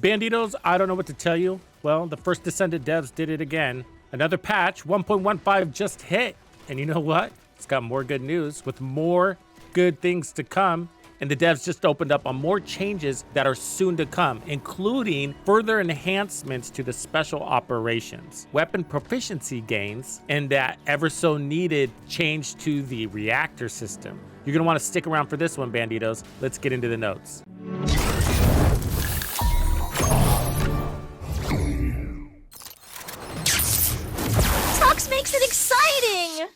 Banditos, I don't know what to tell you. Well, the first Descendant devs did it again. Another patch, 1.15, just hit. And you know what? It's got more good news with more good things to come. And the devs just opened up on more changes that are soon to come, including further enhancements to the special operations, weapon proficiency gains, and that ever so needed change to the reactor system. You're gonna wanna stick around for this one, Banditos. Let's get into the notes. Tux makes it exciting!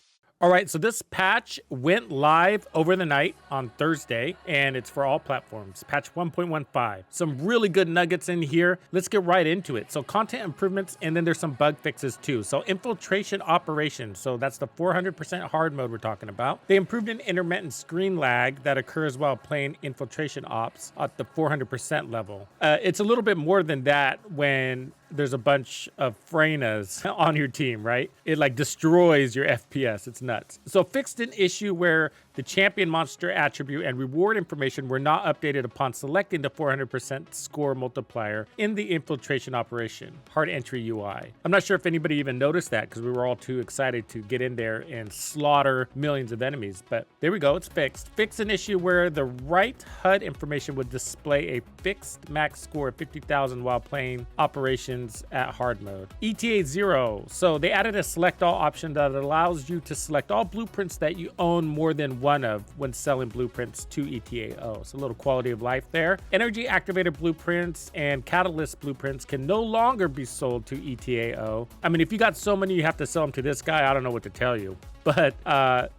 All right, so this patch went live over the night on Thursday, and it's for all platforms, patch 1.15. Some really good nuggets in here. Let's get right into it. So content improvements, and then there's some bug fixes too. So infiltration operations, so that's the 400% hard mode we're talking about. They improved an intermittent screen lag that occurs while playing infiltration ops at the 400% level. It's a little bit more than that when there's a bunch of Frenas on your team, right? It like destroys your FPS. It's nuts. So fixed an issue where the champion monster attribute and reward information were not updated upon selecting the 400% score multiplier in the infiltration operation, hard entry UI. I'm not sure if anybody even noticed that because we were all too excited to get in there and slaughter millions of enemies, but there we go, it's fixed. Fix an issue where the right HUD information would display a fixed max score of 50,000 while playing operations at hard mode. ETA-0, so they added a select all option that allows you to select all blueprints that you own more than one of when selling blueprints to ETA-0. So a little quality of life there. Energy activated blueprints and catalyst blueprints can no longer be sold to ETA-0. I mean, if you got so many you have to sell them to this guy, I don't know what to tell you. But,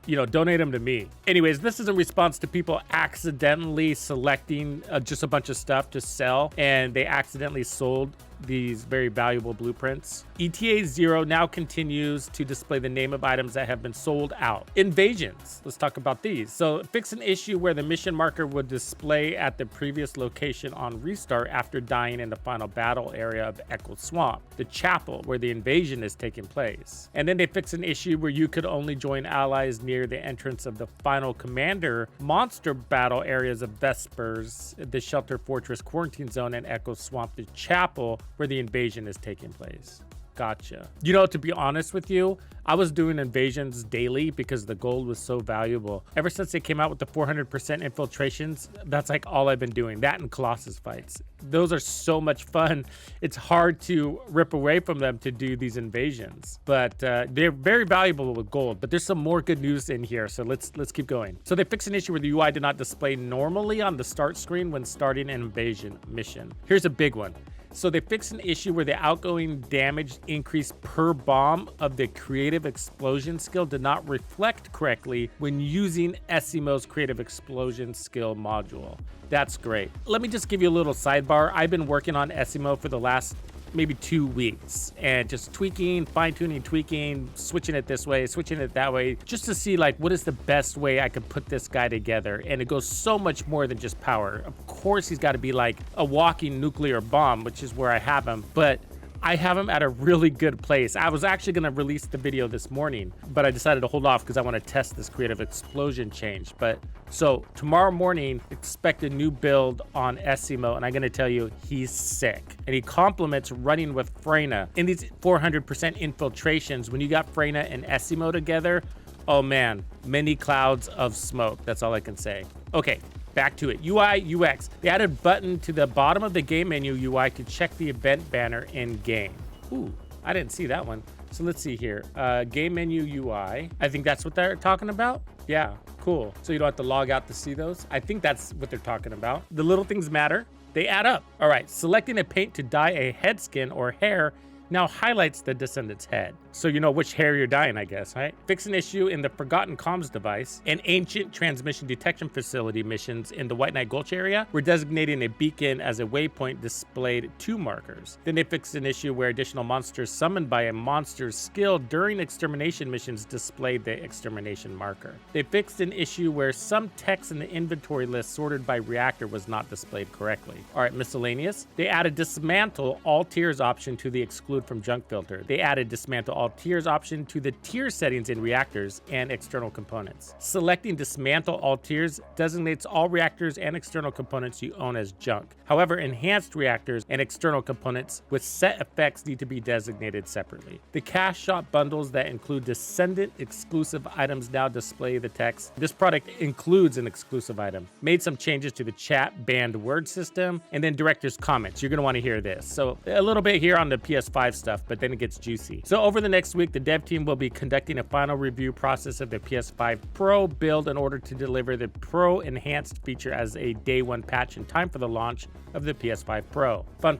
you know, donate them to me. Anyways, this is in response to people accidentally selecting just a bunch of stuff to sell, and they accidentally sold these very valuable blueprints. ETA-0 now continues to display the name of items that have been sold out. Invasions, let's talk about these. So fix an issue where the mission marker would display at the previous location on restart after dying in the final battle area of Echo Swamp, the chapel where the invasion is taking place. And then they fix an issue where you could only join allies near the entrance of the final commander monster battle areas of Vespers, the Shelter Fortress Quarantine Zone, and Echo Swamp, the chapel where the invasion is taking place. Gotcha. You know, to be honest with you, I was doing invasions daily because the gold was so valuable. Ever since they came out with the 400% infiltrations, that's like all I've been doing. That and Colossus fights. Those are so much fun. It's hard to rip away from them to do these invasions, but they're very valuable with gold. But there's some more good news in here, so let's keep going. So they fixed an issue where the UI did not display normally on the start screen when starting an invasion mission. Here's a big one. So they fixed an issue where the outgoing damage increase per bomb of the creative explosion skill did not reflect correctly when using Esimo's creative explosion skill module. That's great. Let me just give you a little sidebar. I've been working on Esimo for the last maybe 2 weeks and just tweaking, fine-tuning, tweaking, switching it this way, switching it that way, just to see like what is the best way I could put this guy together. And it goes so much more than just power. Of course, he's got to be like a walking nuclear bomb, which is where I have him, but I have him at a really good place. I was actually going to release the video this morning, but I decided to hold off because I want to test this creative explosion change. But so tomorrow morning, expect a new build on Esimo, and I'm going to tell you, he's sick. And he complements running with Freyna. In these 400% infiltrations, when you got Freyna and Esimo together, oh man, many clouds of smoke. That's all I can say. Okay. Back to it. UI, UX. They added a button to the bottom of the game menu UI to check the event banner in game. Ooh, I didn't see that one. So let's see here. Game menu UI. I think that's what they're talking about. Yeah, cool. So you don't have to log out to see those. I think that's what they're talking about. The little things matter. They add up. All right, selecting a paint to dye a head skin or hair now highlights the Descendant's head. So you know which hair you're dyeing, I guess, right? Fix an issue in the Forgotten Comms device and Ancient Transmission Detection Facility missions in the White Knight Gulch area where designating a beacon as a waypoint displayed 2 markers. Then they fixed an issue where additional monsters summoned by a monster's skill during extermination missions displayed the extermination marker. They fixed an issue where some text in the inventory list sorted by Reactor was not displayed correctly. All right, miscellaneous. They added dismantle all tiers option to the exclude from junk filter. They added dismantle all all tiers option to the tier settings in reactors and external components. Selecting dismantle all tiers designates all reactors and external components you own as junk. However, enhanced reactors and external components with set effects need to be designated separately. The cash shop bundles that include Descendant exclusive items now display the text. This product includes an exclusive item. Made some changes to the chat banned word system, and then director's comments. You're going to want to hear this. So a little bit here on the PS5 stuff, but then it gets juicy. So over the next week, the dev team will be conducting a final review process of the PS5 Pro build in order to deliver the Pro enhanced feature as a day one patch in time for the launch of the PS5 Pro. Fun.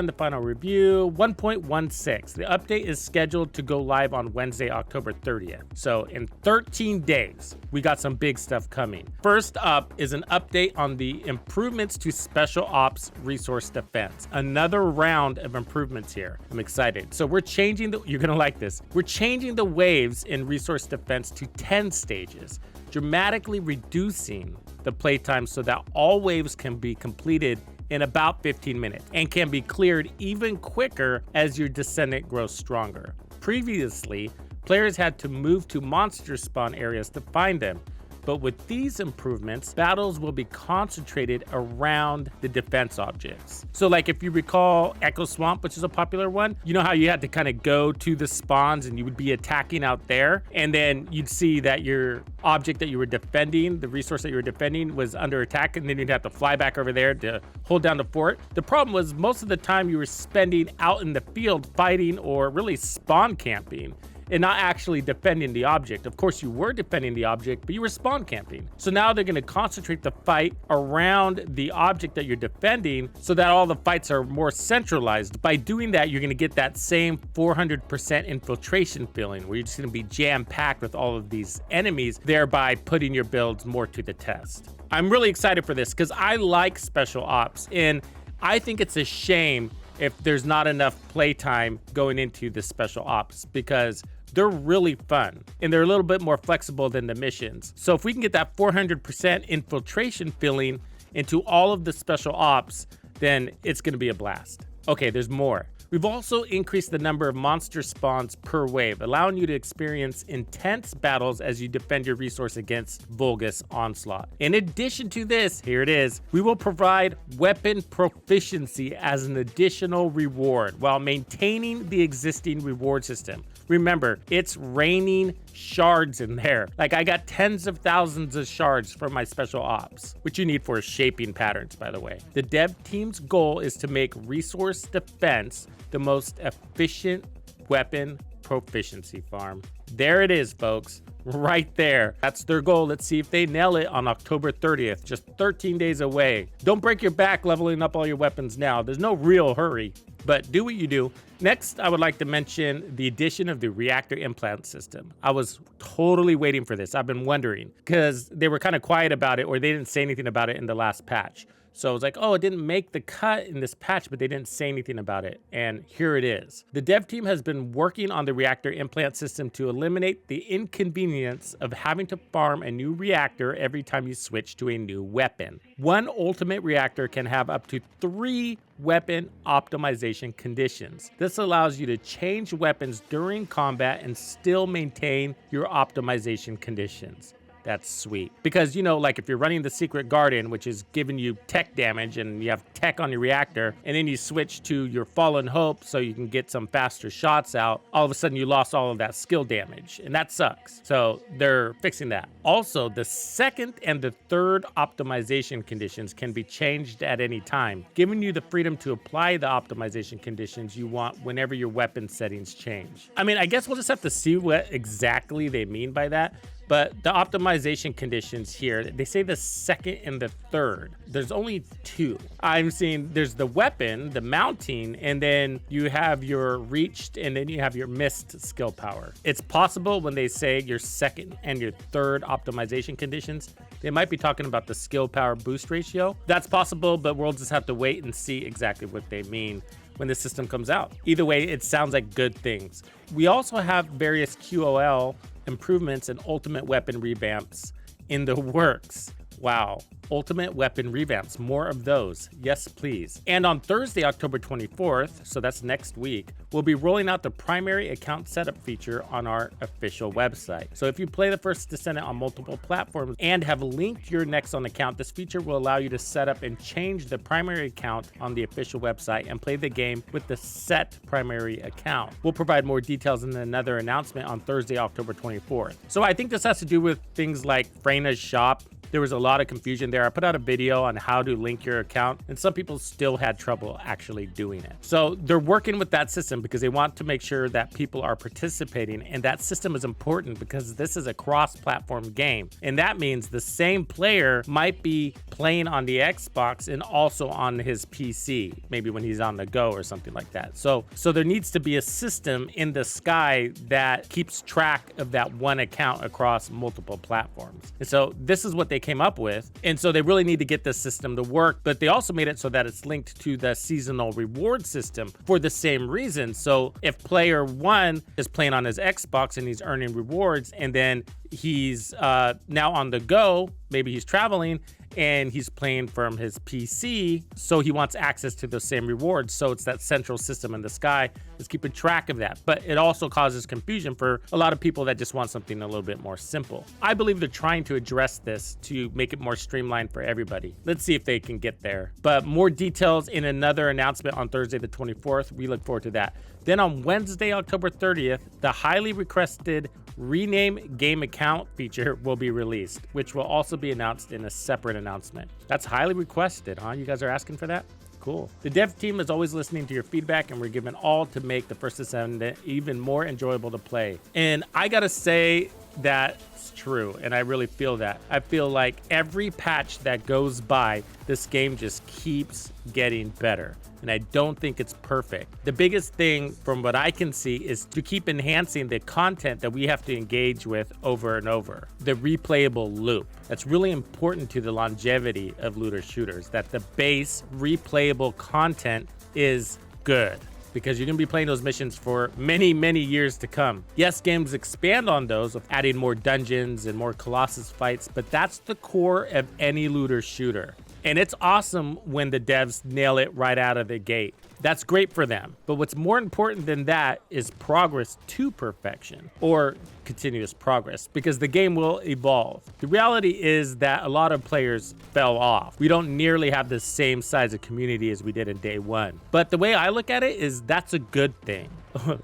The final review 1.16. The update is scheduled to go live on Wednesday, October 30th. So in 13 days, we got some big stuff coming. First up is an update on the improvements to Special Ops Resource Defense. Another round of improvements here. I'm excited. So we're changing you're gonna like this. We're changing the waves in Resource Defense to 10 stages, dramatically reducing the playtime so that all waves can be completed in about 15 minutes and can be cleared even quicker as your Descendant grows stronger. Previously, players had to move to monster spawn areas to find them. But with these improvements, battles will be concentrated around the defense objects. So like if you recall Echo Swamp, which is a popular one, you know how you had to kind of go to the spawns and you would be attacking out there, and then you'd see that your object that you were defending, the resource that you were defending, was under attack, and then you'd have to fly back over there to hold down the fort. The problem was most of the time you were spending out in the field fighting or really spawn camping, and not actually defending the object. Of course, you were defending the object, but you were spawn camping. So now they're gonna concentrate the fight around the object that you're defending so that all the fights are more centralized. By doing that, you're gonna get that same 400% infiltration feeling where you're just gonna be jam-packed with all of these enemies, thereby putting your builds more to the test. I'm really excited for this because I like special ops, and I think it's a shame if there's not enough playtime going into the special ops, because they're really fun and they're a little bit more flexible than the missions. So if we can get that 400% infiltration feeling into all of the special ops, then it's going to be a blast. Okay, there's more. We've also increased the number of monster spawns per wave, allowing you to experience intense battles as you defend your resource against Vulgus onslaught. In addition to this, here it is, we will provide weapon proficiency as an additional reward while maintaining the existing reward system. Remember, it's raining shards in there. Like, I got tens of thousands of shards from my special ops, which you need for shaping patterns, by the way. The dev team's goal is to make resource defense the most efficient weapon proficiency farm. There it is, folks. Right there. That's their goal. Let's see if they nail it on October 30th, just 13 days away. Don't break your back leveling up all your weapons now. There's no real hurry, but do what you do. Next, I would like to mention the addition of the Reactor implant system. I was totally waiting for this. I've been wondering because they were kind of quiet about it, or they didn't say anything about it in the last patch. So I was like, oh, it didn't make the cut in this patch, but they didn't say anything about it. And here it is. The dev team has been working on the Reactor implant system to eliminate the inconvenience of having to farm a new reactor every time you switch to a new weapon. One ultimate reactor can have up to 3 weapon optimization conditions. This allows you to change weapons during combat and still maintain your optimization conditions. That's sweet. Because, you know, like if you're running the Secret Garden, which is giving you tech damage and you have tech on your reactor, and then you switch to your Fallen Hope so you can get some faster shots out, all of a sudden you lost all of that skill damage, and that sucks. So they're fixing that. Also, the second and the third optimization conditions can be changed at any time, giving you the freedom to apply the optimization conditions you want whenever your weapon settings change. I mean, I guess we'll just have to see what exactly they mean by that. But the optimization conditions here, they say the second and the third. There's only 2. I'm seeing there's the weapon, the mounting, and then you have your reached, and then you have your missed skill power. It's possible when they say your second and your third optimization conditions, they might be talking about the skill power boost ratio. That's possible, but we'll just have to wait and see exactly what they mean when the system comes out. Either way, it sounds like good things. We also have various QOL improvements and ultimate weapon revamps in the works. Wow. ultimate weapon revamps. More of those. Yes, please. And on Thursday, October 24th, so that's next week, we'll be rolling out the primary account setup feature on our official website. So if you play the first Descendant on multiple platforms and have linked your Nexon account, this feature will allow you to set up and change the primary account on the official website and play the game with the set primary account. We'll provide more details in another announcement on Thursday, October 24th. So I think this has to do with things like Frena's shop. There was a lot of confusion there. I put out a video on how to link your account, and some people still had trouble actually doing it. So they're working with that system because they want to make sure that people are participating, and that system is important because this is a cross-platform game. And that means the same player might be playing on the Xbox and also on his PC, maybe when he's on the go or something like that. So there needs to be a system in the sky that keeps track of that one account across multiple platforms. And so this is what they came up with. And so they really need to get this system to work, but they also made it so that it's linked to the seasonal reward system for the same reason. So if player 1 is playing on his Xbox and he's earning rewards, and then he's now on the go, maybe he's traveling and he's playing from his PC, so he wants access to those same rewards. So it's that central system in the sky that's keeping track of that. But it also causes confusion for a lot of people that just want something a little bit more simple. I believe they're trying to address this to make it more streamlined for everybody. Let's see if they can get there. But more details in another announcement on Thursday the 24th. We look forward to that. Then on Wednesday, October 30th, the highly requested rename game account feature will be released, which will also be announced in a separate announcement. That's highly requested, huh? You guys are asking for that? Cool. The dev team is always listening to your feedback, and we're giving all to make the first Descendant even more enjoyable to play. And I gotta say that's true, and I really feel that. I feel like every patch that goes by, this game just keeps getting better. And I don't think it's perfect. The biggest thing from what I can see is to keep enhancing the content that we have to engage with over and over. The replayable loop. That's really important to the longevity of looter shooters, that the base replayable content is good, because you're going to be playing those missions for many, many years to come. Yes, games expand on those of adding more dungeons and more Colossus fights, but that's the core of any looter shooter. And it's awesome when the devs nail it right out of the gate. That's great for them. But what's more important than that is progress to perfection, or continuous progress, because the game will evolve. The reality is that a lot of players fell off. We don't nearly have the same size of community as we did in day one. But the way I look at it is that's a good thing.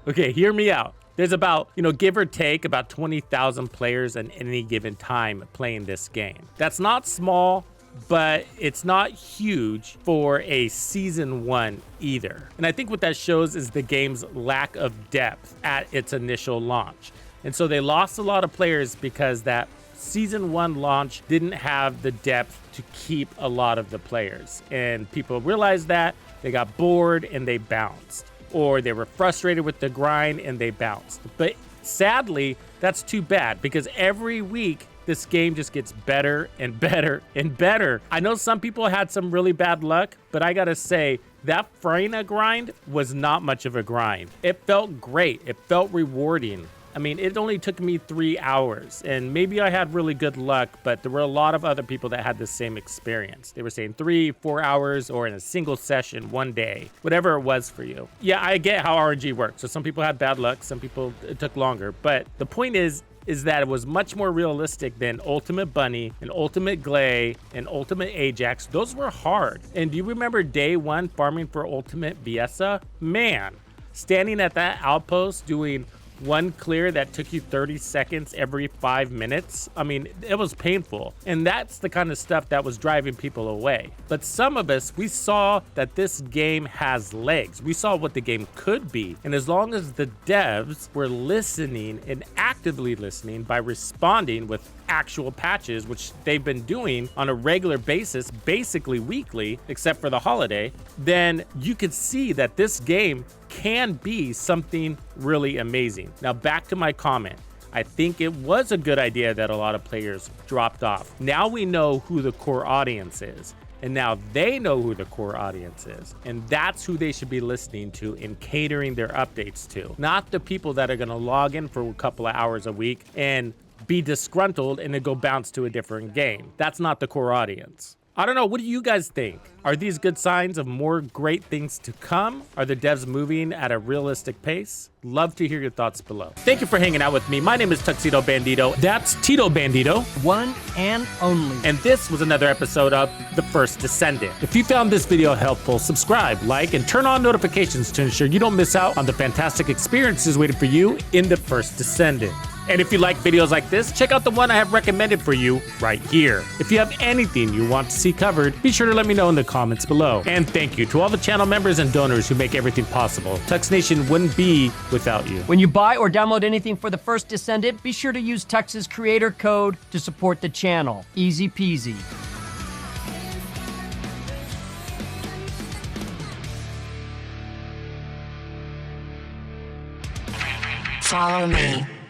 Okay, hear me out. There's about, give or take, about 20,000 players at any given time playing this game. That's not small, but it's not huge for a season 1 either. And I think what that shows is the game's lack of depth at its initial launch. And so they lost a lot of players because that season 1 launch didn't have the depth to keep a lot of the players. And people realized that, they got bored and they bounced. Or they were frustrated with the grind and they bounced. But sadly, that's too bad, because every week this game just gets better and better and better. I know some people had some really bad luck, but I gotta say, that Frena grind was not much of a grind. It felt great. It felt rewarding. I mean, it only took me 3 hours, and maybe I had really good luck, but there were a lot of other people that had the same experience. They were saying 3-4 hours, or in a single session, one day, whatever it was for you. Yeah, I get how RNG works. So some people had bad luck, some people it took longer, but the point is that it was much more realistic than Ultimate Bunny and Ultimate Glay and Ultimate Ajax. Those were hard. And do you remember day 1 farming for Ultimate Biesa? Man, standing at that outpost doing one clear that took you 30 seconds every 5 minutes. I mean, it was painful. And that's the kind of stuff that was driving people away. But some of us, we saw that this game has legs. We saw what the game could be. And as long as the devs were listening and actively listening by responding with actual patches, which they've been doing on a regular basis, basically weekly, except for the holiday, then you could see that this game can be something really amazing. Now back to my comment. I think it was a good idea that a lot of players dropped off. Now we know who the core audience is. And now they know who the core audience is. And that's who they should be listening to and catering their updates to. Not the people that are gonna log in for a couple of hours a week and be disgruntled and then go bounce to a different game. That's not the core audience. I don't know, what do you guys think? Are these good signs of more great things to come? Are the devs moving at a realistic pace? Love to hear your thoughts below. Thank you for hanging out with me. My name is Tuxedo Bandido. That's Tito Bandido. One and only. And this was another episode of The First Descendant. If you found this video helpful, subscribe, like, and turn on notifications to ensure you don't miss out on the fantastic experiences waiting for you in The First Descendant. And if you like videos like this, check out the one I have recommended for you right here. If you have anything you want to see covered, be sure to let me know in the comments below. And thank you to all the channel members and donors who make everything possible. Tux Nation wouldn't be without you. When you buy or download anything for The First Descendant, be sure to use Tux's creator code to support the channel. Easy peasy. Follow me.